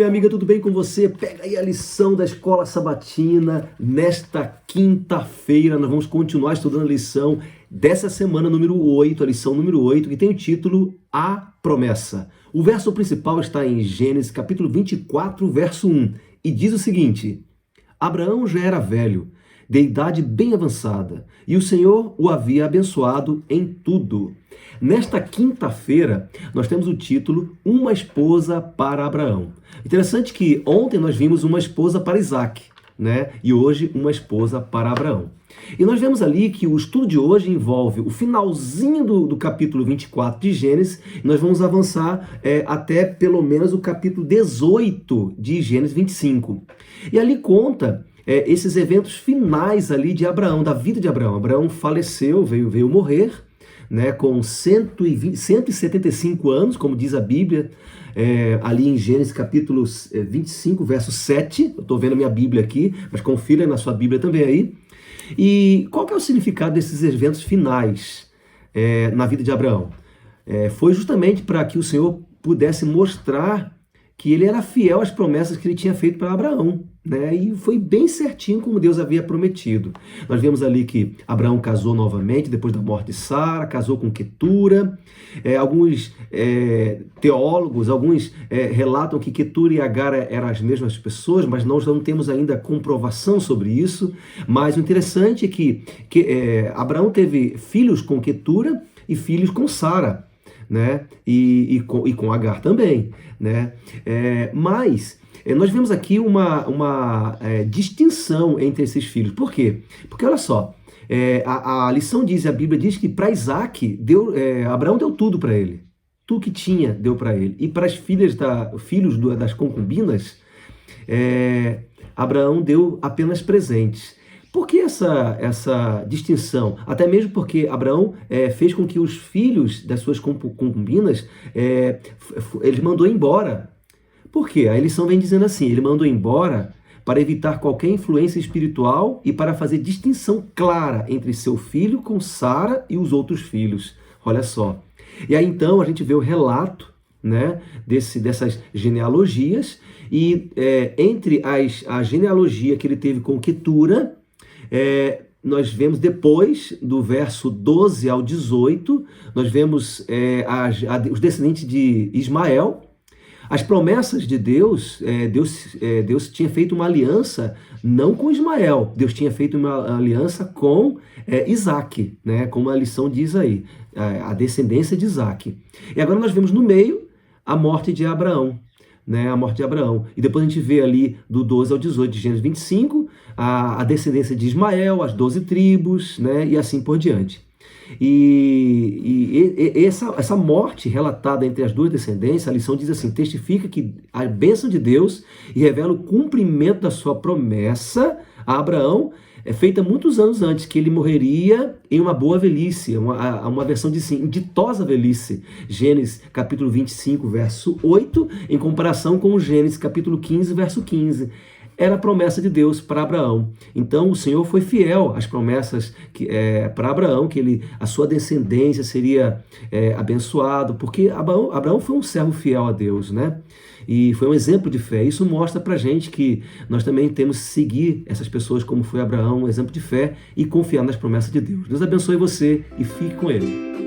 minha amiga, tudo bem com você? Pega aí a lição da Escola Sabatina. Nesta quinta-feira nós vamos continuar estudando a lição dessa semana número 8, a lição número 8, que tem o título A Promessa. O verso principal está em Gênesis capítulo 24, verso 1, e diz o seguinte: Abraão já era velho, de idade bem avançada, e o Senhor o havia abençoado em tudo. Nesta quinta-feira, nós temos o título Uma Esposa para Abraão. Interessante que ontem nós vimos uma esposa para Isaac, né? E hoje uma esposa para Abraão. E nós vemos ali que o estudo de hoje envolve o finalzinho do capítulo 24 de Gênesis, e nós vamos avançar até pelo menos o capítulo 18 de Gênesis 25. E ali conta esses eventos finais ali de Abraão, da vida de Abraão. Abraão faleceu, veio morrer, né, com 175 anos, como diz a Bíblia, ali em Gênesis capítulo 25, verso 7. Eu estou vendo a minha Bíblia aqui, mas confira na sua Bíblia também aí. E qual que é o significado desses eventos finais na vida de Abraão? Foi justamente para que o Senhor pudesse mostrar que ele era fiel às promessas que ele tinha feito para Abraão, né? E foi bem certinho como Deus havia prometido. Nós vemos ali que Abraão casou novamente depois da morte de Sara, casou com Quetura. Alguns teólogos, relatam que Quetura e Agar eram as mesmas pessoas, mas nós não temos ainda comprovação sobre isso. Mas o interessante é que Abraão teve filhos com Quetura e filhos com Sara, né? E com Agar também, né? Mas nós vemos aqui uma distinção entre esses filhos. Por quê? Porque olha só, a lição diz, a Bíblia diz que para Isaac, Abraão deu tudo para ele. Tudo que tinha deu para ele. E para as filhos das concubinas, Abraão deu apenas presentes. Por que essa distinção? Até mesmo porque Abraão fez com que os filhos das suas concubinas, ele mandou embora. Por quê? A lição vem dizendo assim: ele mandou embora para evitar qualquer influência espiritual e para fazer distinção clara entre seu filho com Sara e os outros filhos. Olha só. E aí então a gente vê o relato, né, dessas genealogias, e entre a genealogia que ele teve com Quetura, nós vemos depois, do verso 12 ao 18, nós vemos os descendentes de Ismael. As promessas de Deus, Deus tinha feito uma aliança não com Ismael, Deus tinha feito uma aliança com Isaac, né? Como a lição diz aí, a descendência de Isaac. E agora nós vemos no meio a morte de Abraão, né? A morte de Abraão. E depois a gente vê ali do 12 ao 18 de Gênesis 25, a descendência de Ismael, as 12 tribos, né? E assim por diante. E essa morte relatada entre as duas descendências, a lição diz assim: testifica que a bênção de Deus e revela o cumprimento da sua promessa a Abraão, feita muitos anos antes, que ele morreria em uma boa velhice, uma versão de assim, ditosa velhice. Gênesis capítulo 25, verso 8, em comparação com Gênesis capítulo 15, verso 15. Era a promessa de Deus para Abraão. Então o Senhor foi fiel às promessas para Abraão, que a sua descendência seria abençoado, porque Abraão foi um servo fiel a Deus, né? E foi um exemplo de fé. Isso mostra pra gente que nós também temos que seguir essas pessoas como foi Abraão, um exemplo de fé, e confiar nas promessas de Deus. Deus abençoe você e fique com Ele.